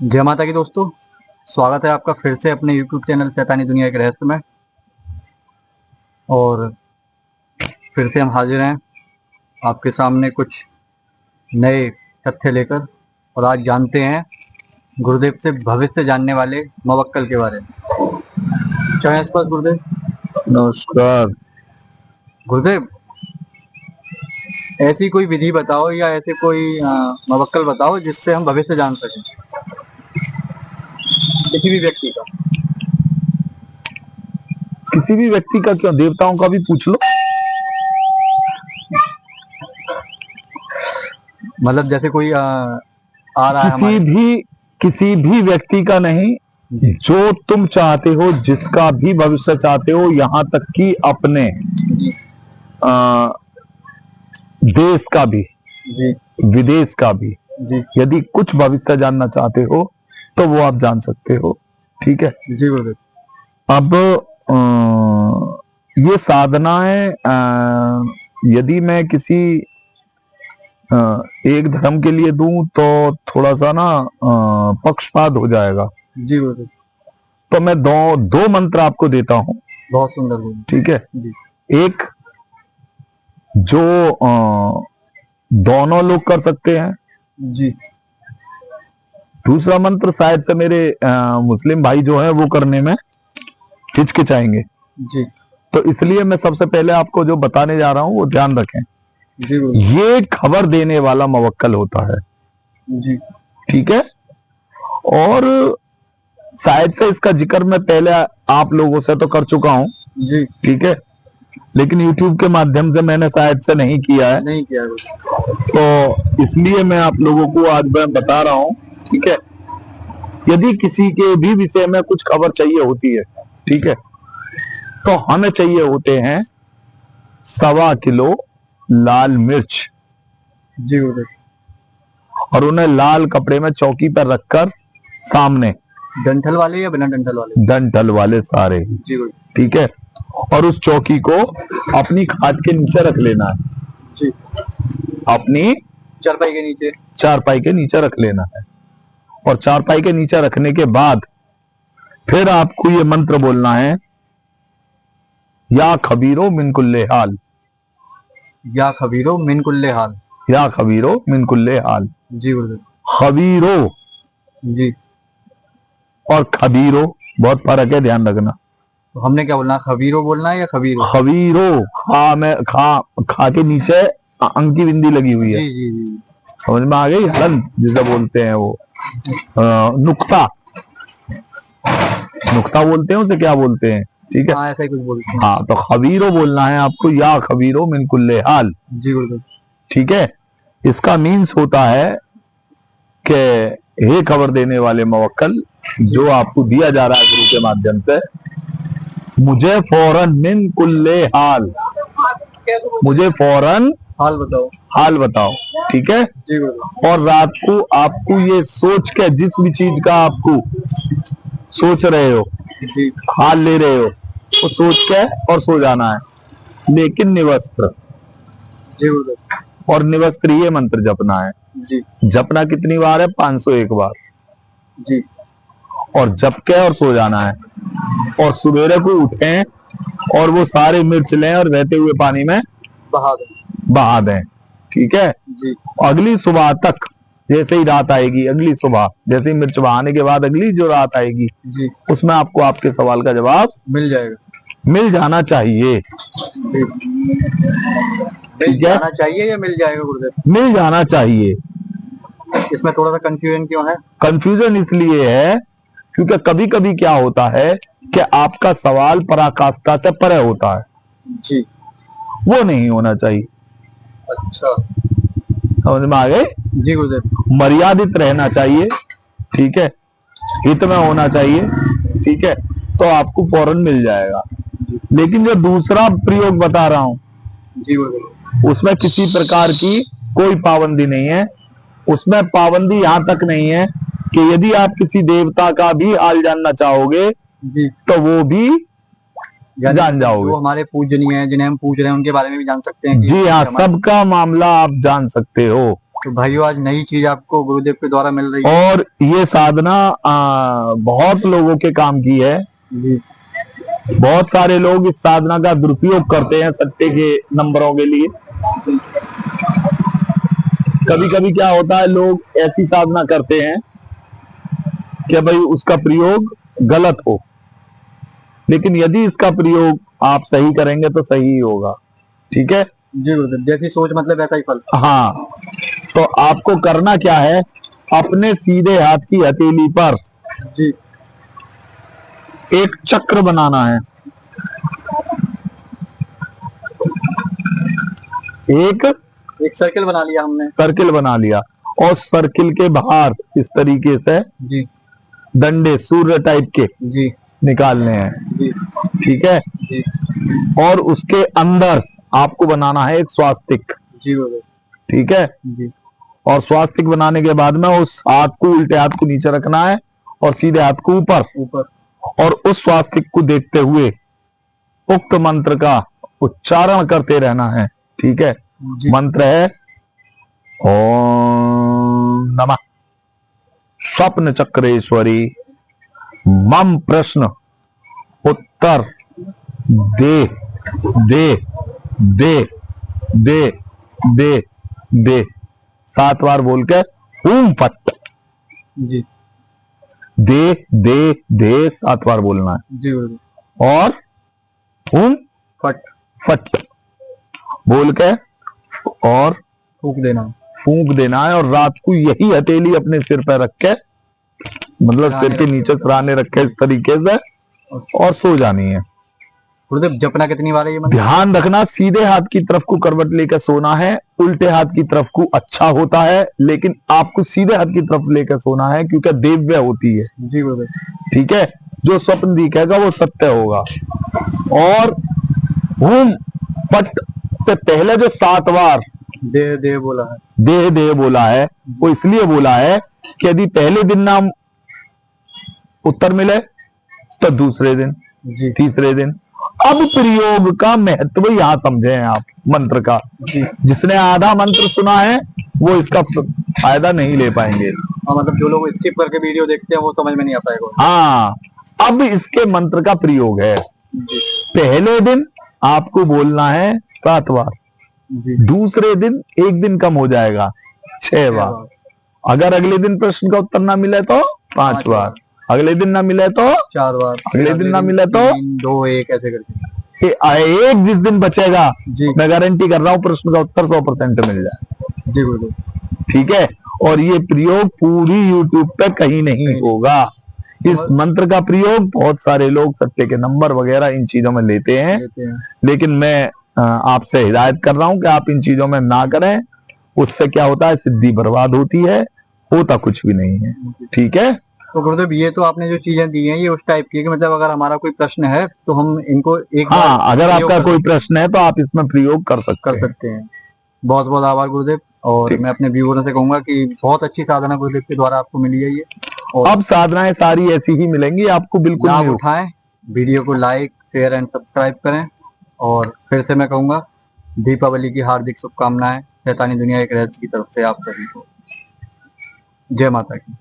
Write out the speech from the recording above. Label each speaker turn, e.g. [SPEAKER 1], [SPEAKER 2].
[SPEAKER 1] जय माता की दोस्तों, स्वागत है आपका फिर से अपने YouTube चैनल शैतानी दुनिया के रहस्य में। और फिर से हम हाजिर हैं आपके सामने कुछ नए तथ्य लेकर। और आज जानते हैं गुरुदेव से भविष्य जानने वाले मवक्कल के बारे में। चाहे आस पास गुरुदेव।
[SPEAKER 2] नमस्कार।
[SPEAKER 1] गुरुदेव, ऐसी कोई विधि बताओ या ऐसे कोई मवक्कल बताओ जिससे हम भविष्य जान सकें किसी भी व्यक्ति का।
[SPEAKER 2] किसी भी व्यक्ति का क्यों, देवताओं का भी पूछ लो।
[SPEAKER 1] मतलब जैसे कोई आ रहा है हमारे।
[SPEAKER 2] किसी भी व्यक्ति का नहीं, जो तुम चाहते हो, जिसका भी भविष्य चाहते हो, यहाँ तक कि अपने देश का भी,
[SPEAKER 1] जी
[SPEAKER 2] विदेश का भी,
[SPEAKER 1] जी
[SPEAKER 2] यदि कुछ भविष्य जानना चाहते हो तो वो आप जान सकते हो। ठीक है
[SPEAKER 1] जी गुरुदेव।
[SPEAKER 2] अब ये साधनाएं, यदि मैं किसी एक धर्म के लिए दूं तो थोड़ा सा ना पक्षपात हो जाएगा।
[SPEAKER 1] जी गुरुदेव।
[SPEAKER 2] तो मैं दो मंत्र आपको देता हूं।
[SPEAKER 1] बहुत सुंदर गुरुदेव।
[SPEAKER 2] ठीक है
[SPEAKER 1] जी
[SPEAKER 2] एक जो दोनों लोग कर सकते हैं।
[SPEAKER 1] जी
[SPEAKER 2] दूसरा मंत्र शायद से मेरे मुस्लिम भाई जो है वो करने में हिचकिचाएंगे,
[SPEAKER 1] जी
[SPEAKER 2] तो इसलिए मैं सबसे पहले आपको जो बताने जा रहा हूं वो ध्यान रखें।
[SPEAKER 1] जी गुरुदेव।
[SPEAKER 2] ये खबर देने वाला मवक्कल होता है।
[SPEAKER 1] जी
[SPEAKER 2] ठीक है, और शायद से इसका जिक्र मैं पहले आप लोगों से तो कर चुका हूं।
[SPEAKER 1] जी
[SPEAKER 2] ठीक है, लेकिन YouTube के माध्यम से मैंने शायद से नहीं किया है,
[SPEAKER 1] नहीं किया
[SPEAKER 2] तो इसलिए मैं आप लोगों को आज मैं बता रहा हूं। ठीक है, यदि किसी के भी विषय में कुछ खबर चाहिए होती है, ठीक है, तो हमें चाहिए होते हैं 1.25 किलो लाल मिर्च,
[SPEAKER 1] जी गुरुदेव।
[SPEAKER 2] और उन्हें लाल कपड़े में चौकी पर रखकर सामने,
[SPEAKER 1] डंठल वाले या बिना डंठल वाले?
[SPEAKER 2] डंठल वाले सारे।
[SPEAKER 1] जी गुरुदेव।
[SPEAKER 2] ठीक है, और उस चौकी को अपनी खाट के नीचे रख लेना है।
[SPEAKER 1] जी,
[SPEAKER 2] अपनी
[SPEAKER 1] चारपाई के नीचे।
[SPEAKER 2] चारपाई के नीचे रख लेना है, और चारपाई के नीचे रखने के बाद फिर आपको ये मंत्र बोलना है, या खबीरो मिन कुल्ले हाल,
[SPEAKER 1] या खबीरो मिन कुल्ले हाल।
[SPEAKER 2] या खबीरो मिन कुल्ले हाल।
[SPEAKER 1] जी गुरुदेव।
[SPEAKER 2] खबीरो
[SPEAKER 1] जी,
[SPEAKER 2] और खबीरो बहुत फर्क है, ध्यान रखना।
[SPEAKER 1] तो हमने क्या बोलना, खबीरो बोलना है या खबीरो?
[SPEAKER 2] खबीरो, खा में खा के नीचे अंक की बिंदी लगी हुई है।
[SPEAKER 1] जी जी जी।
[SPEAKER 2] समझ में आ गई? हलन जिसे बोलते हैं वो, नुक्ता, नुक्ता बोलते हैं उसे, क्या बोलते हैं? ठीक है,
[SPEAKER 1] हाँ ऐसा ही कुछ बोलते हैं।
[SPEAKER 2] हाँ, तो खबीरो बोलना है आपको, या खबीरो मिन कुल्ले हाल।
[SPEAKER 1] जी गुरुदेव।
[SPEAKER 2] ठीक है, इसका मीन्स होता है कि हे खबर देने वाले मवक्कल, जो आपको दिया जा रहा है गुरु के माध्यम से, मुझे फौरन मिन कुल्ले हाल, मुझे फौरन
[SPEAKER 1] हाल बताओ।
[SPEAKER 2] हाल बताओ। ठीक है,
[SPEAKER 1] जी गुरुदेव।
[SPEAKER 2] और रात को आपको ये सोच के, जिस भी चीज का आपको सोच रहे हो,
[SPEAKER 1] जी
[SPEAKER 2] हाल ले रहे हो, वो सोच के और सो जाना है, लेकिन निवस्त्र।
[SPEAKER 1] जी गुरुदेव।
[SPEAKER 2] और निवस्त्र ये मंत्र जपना है।
[SPEAKER 1] जी
[SPEAKER 2] जपना कितनी बार है? 501 बार।
[SPEAKER 1] जी
[SPEAKER 2] और जप के और सो जाना है, और सवेरे को उठें और वो सारे मिर्च लें और बहते हुए पानी में बहा दें। ठीक है,
[SPEAKER 1] जी
[SPEAKER 2] अगली सुबह तक, जैसे ही रात आएगी, अगली सुबह जैसे ही मिर्च बहाने के बाद अगली जो रात आएगी,
[SPEAKER 1] जी,
[SPEAKER 2] उसमें आपको आपके सवाल का जवाब
[SPEAKER 1] मिल जाएगा।
[SPEAKER 2] मिल जाना चाहिए।
[SPEAKER 1] मिल जाना चाहिए या मिल जाएगा गुरुदेव?
[SPEAKER 2] मिल जाना चाहिए।
[SPEAKER 1] इसमें थोड़ा सा कंफ्यूजन क्यों है?
[SPEAKER 2] कंफ्यूजन इसलिए है क्योंकि कभी कभी क्या होता है कि आपका सवाल पराकाष्ठा से परे होता है।
[SPEAKER 1] जी,
[SPEAKER 2] वो नहीं होना चाहिए।
[SPEAKER 1] अच्छा।
[SPEAKER 2] समझ में आ गए?
[SPEAKER 1] जी गुरुदेव।
[SPEAKER 2] मर्यादित रहना चाहिए। ठीक है, हित में होना चाहिए। ठीक है, तो आपको फौरन मिल जाएगा। लेकिन जो दूसरा प्रयोग बता रहा हूं,
[SPEAKER 1] जी गुरुदेव,
[SPEAKER 2] उसमें किसी प्रकार की कोई पाबंदी नहीं है। उसमें पाबंदी यहां तक नहीं है कि यदि आप किसी देवता का भी हाल जानना चाहोगे
[SPEAKER 1] जी,
[SPEAKER 2] तो वो भी जान जाओगे।
[SPEAKER 1] जो हमारे पूजनीय हैं, जिन्हें हम पूज रहे हैं, उनके बारे में भी जान सकते हैं कि
[SPEAKER 2] जी हाँ, सबका मामला आप जान सकते हो।
[SPEAKER 1] तो भाइयों आज नई चीज आपको गुरुदेव के द्वारा मिल रही है।
[SPEAKER 2] और ये साधना बहुत लोगों के काम की है
[SPEAKER 1] जी
[SPEAKER 2] बहुत सारे लोग इस साधना का दुरुपयोग करते हैं सट्टे के नंबरों के लिए। कभी कभी क्या होता है लोग ऐसी साधना करते हैं कि भाई उसका प्रयोग गलत हो, लेकिन यदि इसका प्रयोग आप सही करेंगे तो सही ही होगा। ठीक है
[SPEAKER 1] जी गुरुदेव, जैसी सोच मतलब वैसा ही फल।
[SPEAKER 2] हाँ, तो आपको करना क्या है, अपने सीधे हाथ की हथेली पर
[SPEAKER 1] जी
[SPEAKER 2] एक चक्र बनाना है। एक
[SPEAKER 1] सर्किल बना लिया हमने।
[SPEAKER 2] सर्किल बना लिया और सर्किल के बाहर इस तरीके से
[SPEAKER 1] जी
[SPEAKER 2] डंडे सूर्य टाइप के
[SPEAKER 1] जी
[SPEAKER 2] निकालने हैं।
[SPEAKER 1] जी
[SPEAKER 2] ठीक है
[SPEAKER 1] जी
[SPEAKER 2] और उसके अंदर आपको बनाना है एक स्वास्तिक।
[SPEAKER 1] जी गुरुदेव।
[SPEAKER 2] ठीक है
[SPEAKER 1] जी
[SPEAKER 2] और स्वास्तिक बनाने के बाद में उस हाथ को उल्टे हाथ को नीचे रखना है और सीधे हाथ को ऊपर, और उस स्वास्तिक को देखते हुए उक्त मंत्र का उच्चारण करते रहना है। ठीक है
[SPEAKER 1] जी
[SPEAKER 2] मंत्र है ओम नमः स्वप्न चक्रेश्वरी मम प्रश्न उत्तर दे दे दे दे दे दे 7 बार बोल के ओम फट
[SPEAKER 1] जी
[SPEAKER 2] दे दे दे 7 बार बोलना है
[SPEAKER 1] जी गुरुदेव।
[SPEAKER 2] और ओम
[SPEAKER 1] फट
[SPEAKER 2] फट बोल के और
[SPEAKER 1] फूक देना।
[SPEAKER 2] फूंक देना है और रात को यही हथेली अपने सिर पर रख के मतलब सिर के नीचे सिरहाने रखे इस तरीके से और सो जानी है।
[SPEAKER 1] गुरुदेव जपना कितनी बार है ये मंत्र?
[SPEAKER 2] ध्यान रखना सीधे हाथ की तरफ को करवट लेकर सोना है, उल्टे हाथ की तरफ को अच्छा होता है, लेकिन आपको सीधे हाथ की तरफ लेकर सोना है क्योंकि दिव्य होती है।
[SPEAKER 1] जी गुरुदेव।
[SPEAKER 2] ठीक है जो स्वप्न दिखेगा वो सत्य होगा। और ओम फट से पहले जो 7 बार
[SPEAKER 1] देह देह बोला है।
[SPEAKER 2] देह देह बोला है वो इसलिए बोला है कि यदि पहले दिन नाम उत्तर मिले तो दूसरे दिन,
[SPEAKER 1] जी
[SPEAKER 2] तीसरे दिन। अब प्रयोग का महत्व यहां समझे हैं आप मंत्र का।
[SPEAKER 1] जी
[SPEAKER 2] जिसने आधा मंत्र सुना है वो इसका फायदा नहीं ले पाएंगे।
[SPEAKER 1] हाँ, मतलब जो लोग स्किप करके वीडियो देखते हैं वो समझ में नहीं आ पाएगा।
[SPEAKER 2] हाँ अब इसके मंत्र का प्रयोग है।
[SPEAKER 1] जी
[SPEAKER 2] पहले दिन आपको बोलना है 7 बार,
[SPEAKER 1] जी
[SPEAKER 2] दूसरे दिन 1 दिन कम हो जाएगा 6 बार, अगर अगले दिन प्रश्न का उत्तर ना मिले तो 5 बार, अगले दिन ना मिले तो
[SPEAKER 1] 4 बार,
[SPEAKER 2] अगले दिन ना मिले तो
[SPEAKER 1] 3 2 1 ऐसे करके।
[SPEAKER 2] एक जिस दिन बचेगा
[SPEAKER 1] जी
[SPEAKER 2] मैं गारंटी कर रहा हूँ प्रश्न का उत्तर 100% मिल जाए।
[SPEAKER 1] जी गुरुदेव।
[SPEAKER 2] ठीक है और ये प्रयोग पूरी YouTube पे कहीं नहीं होगा। इस मंत्र का प्रयोग बहुत सारे लोग सट्टे के नंबर वगैरह इन चीजों में लेते हैं, लेकिन मैं आपसे हिदायत कर रहा हूं कि आप इन चीजों में ना करें। उससे क्या होता है सिद्धि बर्बाद होती है, होता कुछ भी नहीं है। ठीक है
[SPEAKER 1] तो गुरुदेव ये तो आपने जो चीजें दी हैं ये उस टाइप की है कि मतलब अगर हमारा कोई प्रश्न है तो हम इनको एक बार
[SPEAKER 2] हाँ अगर
[SPEAKER 1] प्रयोग
[SPEAKER 2] आपका
[SPEAKER 1] कर
[SPEAKER 2] कोई प्रश्न है तो आप इसमें प्रयोग कर सकते
[SPEAKER 1] हैं। बहुत बहुत आभार गुरुदेव। और मैं अपने व्यूअरों से कहूंगा कि बहुत अच्छी साधना गुरुदेव के द्वारा आपको मिली है ये। और
[SPEAKER 2] अब साधनाएं सारी ऐसी ही मिलेंगी आपको, बिल्कुल
[SPEAKER 1] लाभ
[SPEAKER 2] नहीं
[SPEAKER 1] उठाएं, वीडियो को लाइक शेयर एंड सब्सक्राइब करें। और फिर से मैं कहूंगा दीपावली की हार्दिक शुभकामनाएं शैतानी दुनिया एक रहस्य की तरफ से आप सभी को। जय माता की।